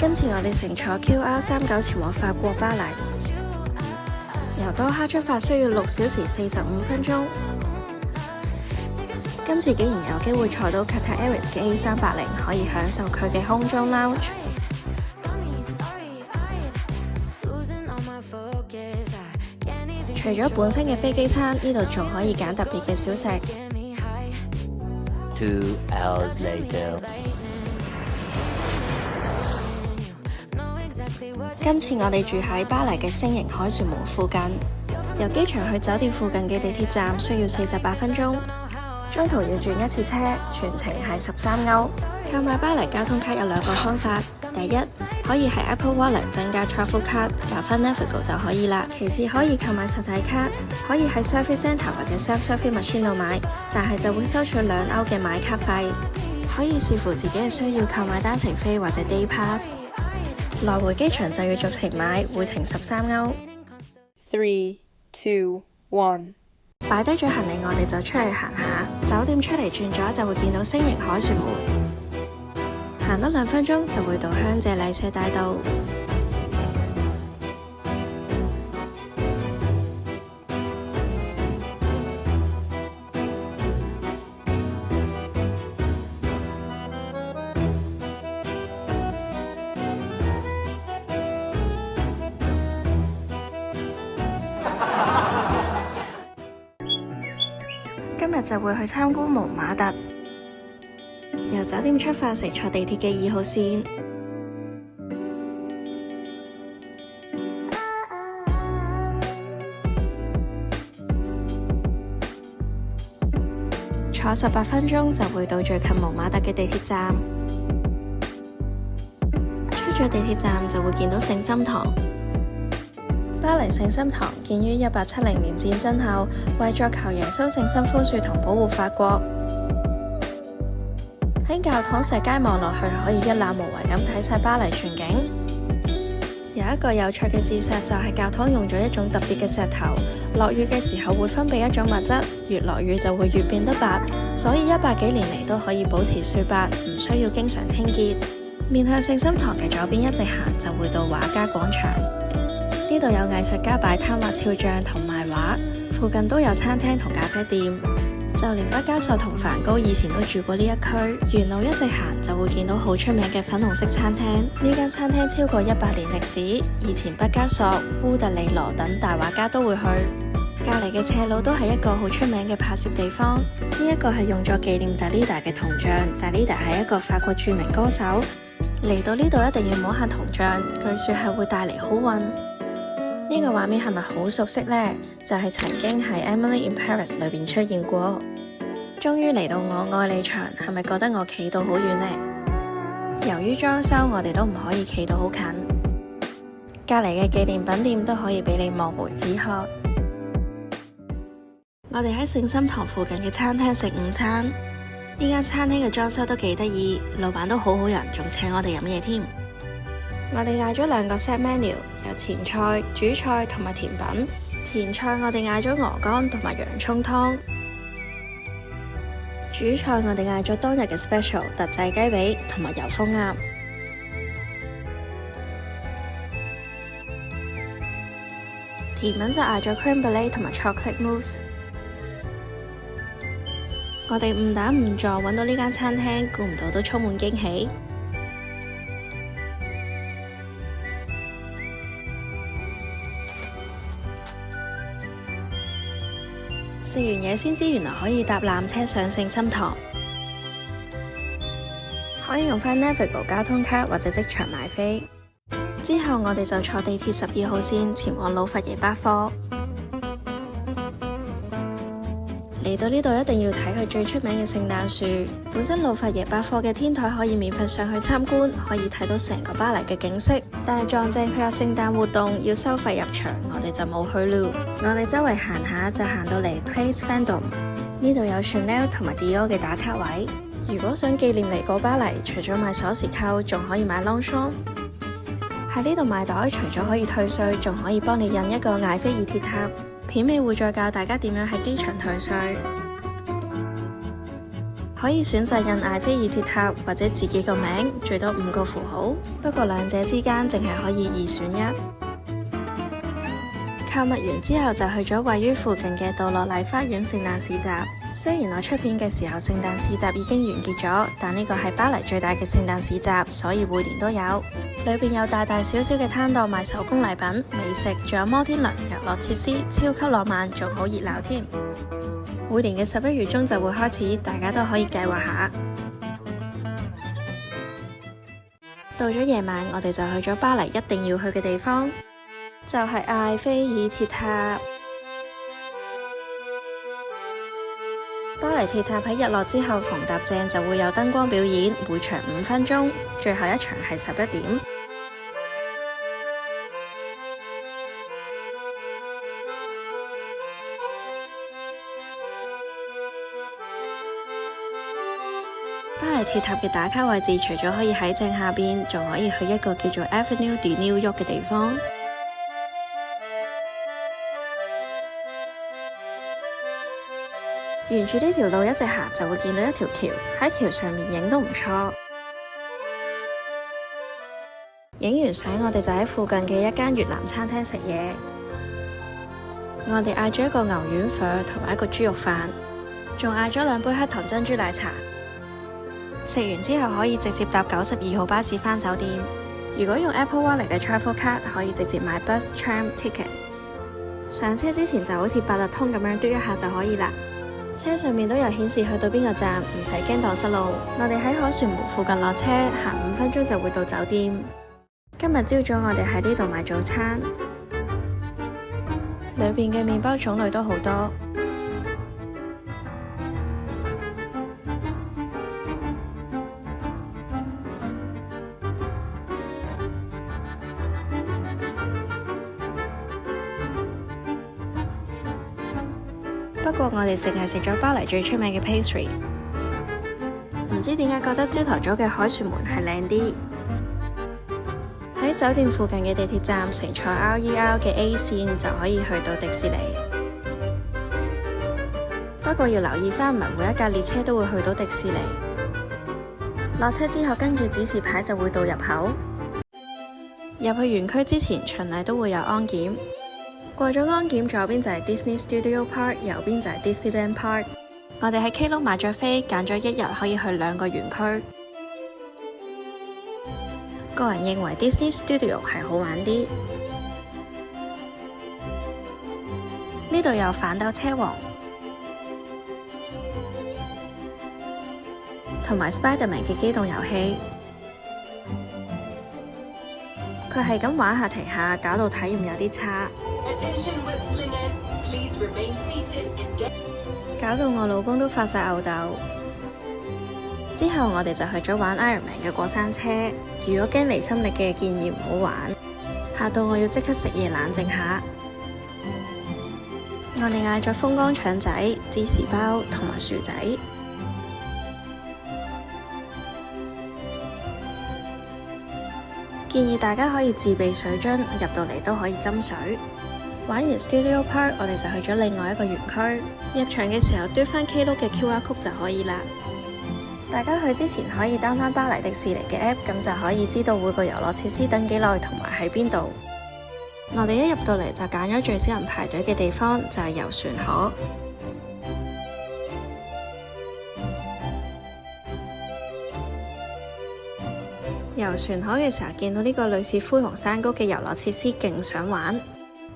今次我哋乘坐 QR39前往法國巴黎，由多哈出發需要6小時45分鐘。今次竟然有機會坐到 Qatar Airways 嘅 A380，可以享受佢嘅空中 lounge。除咗本身嘅飛機餐，呢度仲可以揀特別嘅小食。2 hours later， 今次我哋住喺巴黎嘅星形凱旋門附近，由機場去酒店附近嘅地鐵站需要48分鐘，中途要轉一次車，全程係13歐。購買巴黎交通卡有2個方法，第一，可以喺 Apple Wallet 增加 Travel Card， 打返 Navigo 就可以啦。其次可以購買實體卡，可以喺 Service Centre 或者 Self-Service Machine 度買，但係就會收取2歐嘅買卡費。可以視乎自己嘅需要購買單程飛或者 Day Pass。來回機場就要逐程買，回程13歐。3, 2, 1。擺低咗行李，我哋就出去行下。酒店出嚟轉左就會見到星形凱旋門。行多2分鐘就會到香榭麗舍大道。今日就會去參觀蒙馬特。由酒店出發，乘坐地鐵嘅2號線，坐18分鐘就會到最近蒙馬特嘅地鐵站。出咗地鐵站就會見到聖心堂。巴黎聖心堂建於1870年戰爭後，為咗求耶穌聖心寬恕同保護法國。喺教堂石階望落去，可以一覽無遺咁睇晒巴黎全景。有一個有趣嘅事實就係教堂用咗一種特別嘅石頭，落雨嘅時候會分泌一種物質，越落雨就會越變得白，所以100幾年嚟都可以保持雪白，唔需要經常清潔。面向聖心堂嘅左邊一直行就會到畫家廣場，呢度有藝術家擺攤畫肖像同賣畫，附近都有餐廳同咖啡店。就連畢加索同梵高以前都住過呢一區。沿路一直行就會見到好出名嘅粉紅色餐廳，呢間餐廳超過100年歷史，以前畢加索、烏特里羅等大畫家都會去。隔離嘅斜路都係一個好出名嘅拍攝地方，呢一個係用作紀念達利達嘅銅像。達利達係一個法國著名歌手，嚟到呢度一定要摸下銅像，據說係會帶嚟好運。呢個畫面係咪好熟悉呢？就係曾經喺 Emily in Paris 裏邊出現過。終於嚟到我愛你場，係咪覺得我企到好遠呢？由於裝修，我哋都唔可以企到好近。隔離嘅紀念品店都可以俾你望梅止渴。我哋喺聖心堂附近嘅餐廳食午餐。呢間餐廳嘅裝修都幾得意，老闆都好好人，仲請我哋飲嘢添。我哋嗌咗2個 set menu， 有前菜、主菜同埋甜品。前菜我哋嗌咗鵝肝同埋洋葱湯。主菜我哋嗌咗當日嘅 special 特製雞髀同埋油封鴨。甜品就嗌咗 crème brûlée 同埋 chocolate mousse。我哋誤打誤撞揾到呢間餐廳，估唔到都充滿驚喜。食完嘢先知原來可以搭纜車上聖心堂，可以用返 Navigo 交通卡或者即場買飛。之後我哋就坐地鐵12號線前往老佛爺百貨。嚟到呢度一定要睇佢最出名嘅聖誕樹。本身老佛爺百貨嘅天台可以免費上去參觀，可以睇到成個巴黎嘅景色。但係撞正佢有聖誕活動，要收費入場，我哋就冇去咯。我哋周圍行下就行到嚟 Place Vendôme， 呢度有 Chanel 同埋 Dior 嘅打卡位。如果想紀念嚟過巴黎，除咗買鎖匙扣，仲可以買 Longchamp。喺呢度買袋，除咗可以退稅，仲可以幫你印一個艾菲爾鐵塔。片尾會再教大家點樣喺機場退稅。可以選擇印埃菲爾鐵塔或者自己個名，最多5個符號。不過兩者之間淨係可以2選1。購物完之後就去咗位於附近嘅道樂麗花園聖誕市集。雖然我出片嘅時候聖誕市集已經完結咗，但呢個係巴黎最大嘅聖誕市集，所以每年都有。裏邊有大大小小嘅攤檔賣手工禮品、美食，仲有摩天輪、遊樂設施，超級浪漫，仲好熱鬧添。每年嘅11月中就會開始，大家都可以計劃下。到咗夜晚，我哋就去咗巴黎一定要去嘅地方，就係埃菲爾鐵塔。巴黎鐵塔喺日落之後逢搭正就會有燈光表演，每場5分鐘，最後一場係11點。巴黎鐵塔嘅打卡位置，除咗可以喺正下邊，仲可以去一個叫做 Avenue de New York 嘅地方。沿住呢條路一直行，就會見到一條橋，喺橋上面影都唔錯。影完相，我哋就喺附近嘅一間越南餐廳食嘢。我哋嗌咗一個牛丸粉同埋一個豬肉飯，仲嗌咗2杯黑糖珍珠奶茶。食完之後可以直接搭92號巴士返酒店。如果用 Apple Wallet 嘅 Travel Card，可以直接買 Bus Tram Ticket。上車之前就好似八達通咁樣嘟一下就可以啦。車上面都有顯示去到邊個站，唔使驚蕩失路。我哋喺凱旋門附近落車，行5分鐘就會到酒店。今日朝早我哋喺呢度買早餐，裏邊嘅麵包種類都好多。不過我哋淨係食咗巴黎最出名嘅 pastry， 唔知點解覺得朝頭早嘅凱旋門係靚啲。喺酒店附近嘅地鐵站乘坐 RER 嘅 A 線就可以去到迪士尼。不過要留意返，唔係每一架列車都會去到迪士尼。落車之後跟住指示牌就會到入口。入去園區之前循例都會有安檢。過咗安檢，左邊就係 Disney Studio Park， 右邊就係 Disneyland Park。我哋喺 Klook 買咗飛，揀咗1日可以去2個園區。個人認為 Disney Studio 係好玩啲。呢度有反斗車王，同埋 Spider-Man 嘅機動遊戲。佢係咁玩下停下，搞到體驗有啲差。搞到我老公都發晒吽哣。之後我哋就去咗玩 Iron Man 嘅過山車。如果驚離心力嘅，建議唔好玩，嚇到我要即刻食嘢冷靜下。我哋嗌咗風乾腸仔、芝士包同埋薯仔。建議大家可以自備水樽，入到嚟都可以斟水。玩完 Studio Park， 我哋就去咗另外一個園區。入場嘅時候嘟返 Klook 嘅 QR Code 就可以啦。大家去之前可以 down 返巴黎迪士尼嘅 app， 咁就可以知道每個遊樂設施等幾耐同埋喺邊度。我哋一入到嚟就揀咗最少人排隊嘅地方，就係遊船河。遊船河嘅時候見到呢個類似灰熊山谷嘅遊樂設施，勁想玩。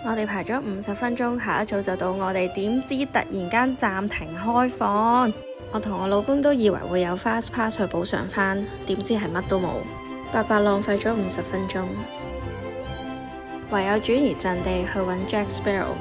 我哋排咗50分鐘，下一組就到我哋，點知突然間暫停開放。我同我老公都以為會有 Fast Pass 去補償返，點知係乜都冇，白白浪費咗50分鐘。唯有轉移陣地去揾 Jack Sparrow。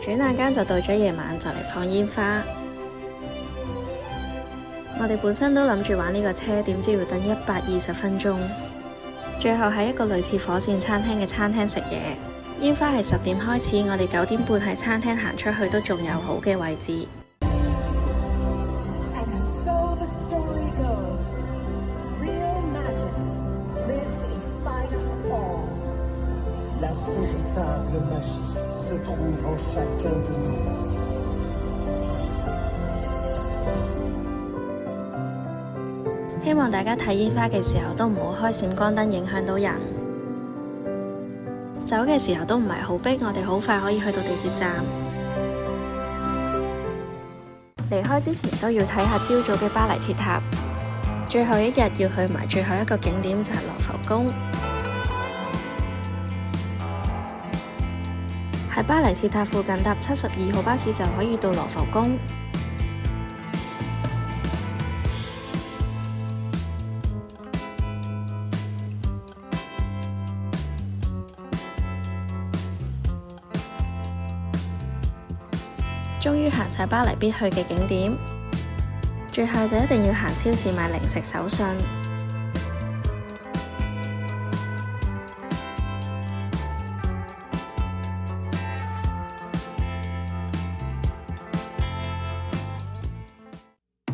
轉眼間就到咗夜晚，就嚟放煙花。我哋本身都諗住玩呢個車，點知要等120分鐘。最後喺一個類似火箭餐廳嘅餐廳食嘢。煙花係10點開始，我哋9點半喺餐廳行出去都仲有好嘅位置。And so the story goes. Real véritable magie se trouve en chacun de nous.希望大家睇煙花嘅時候都唔好開閃光燈影響到人。走嘅時候都唔係好逼，我哋好快可以去到地鐵站。離開之前都要睇下朝早嘅巴黎鐵塔。最後一日要去埋最後一個景點就係羅浮宮。喺巴黎鐵塔附近搭72號巴士就可以到羅浮宮。終於行晒巴黎必去嘅景點，最後就一定要行超市買零食手信。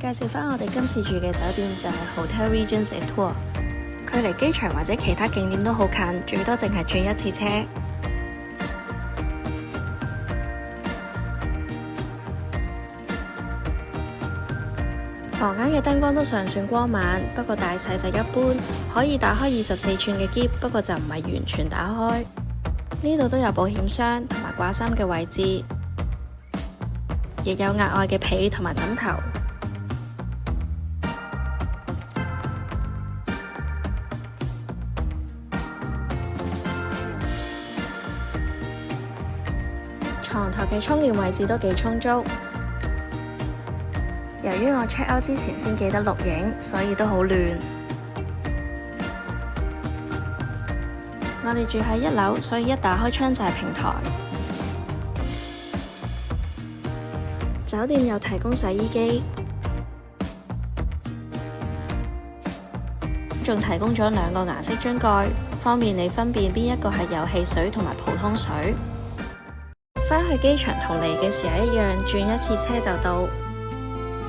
介紹返我哋今次住嘅酒店就係 Hotel Regence Etoile， 距離機場或者其他景點都好近，最多淨係轉一次車。房間嘅燈光都尚算光猛，不過大細就一般，可以打開24寸嘅篋，不過就唔係完全打開。呢度都有保險箱同埋掛衫嘅位置，亦有額外嘅被同埋枕頭。床頭嘅充電位置都幾充足。由於我 check out 之前先記得錄影，所以都好亂。我哋住喺1樓，所以一打開窗就係平台。酒店有提供洗衣機，仲提供咗2個顏色樽蓋，方便你分辨邊一個係有汽水同埋普通水。返去機場同嚟嘅時候一樣，轉一次車就到。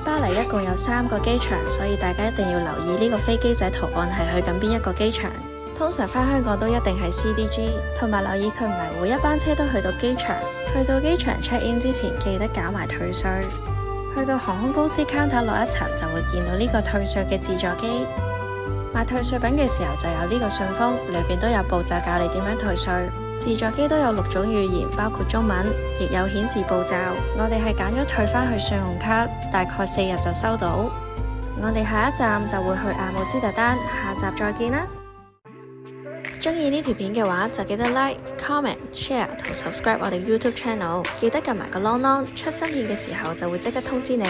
巴黎一共有3個機場，所以大家一定要留意呢個飛機仔圖案係去緊邊一個機場。通常返香港都一定係 CDG， 同埋留意佢唔係每一班車都去到機場。去到機場 check in 之前記得搞埋退稅。去到航空公司 counter 落一層就會見到呢個退稅嘅自助機。買退稅品嘅時候就有呢個信封，裏邊都有步驟教你點樣退稅。自助機都有6種語言，包括中文，亦有顯示步驟。我哋係揀咗退返去信用卡，大概4日就收到。我哋下一站就會去阿姆斯特丹，下集再見啦！鍾意呢條片嘅話，就記得 like、comment、share 同 subscribe 我哋 YouTube channel，記得撳埋個啷啷，出新片嘅時候就會即刻通知你。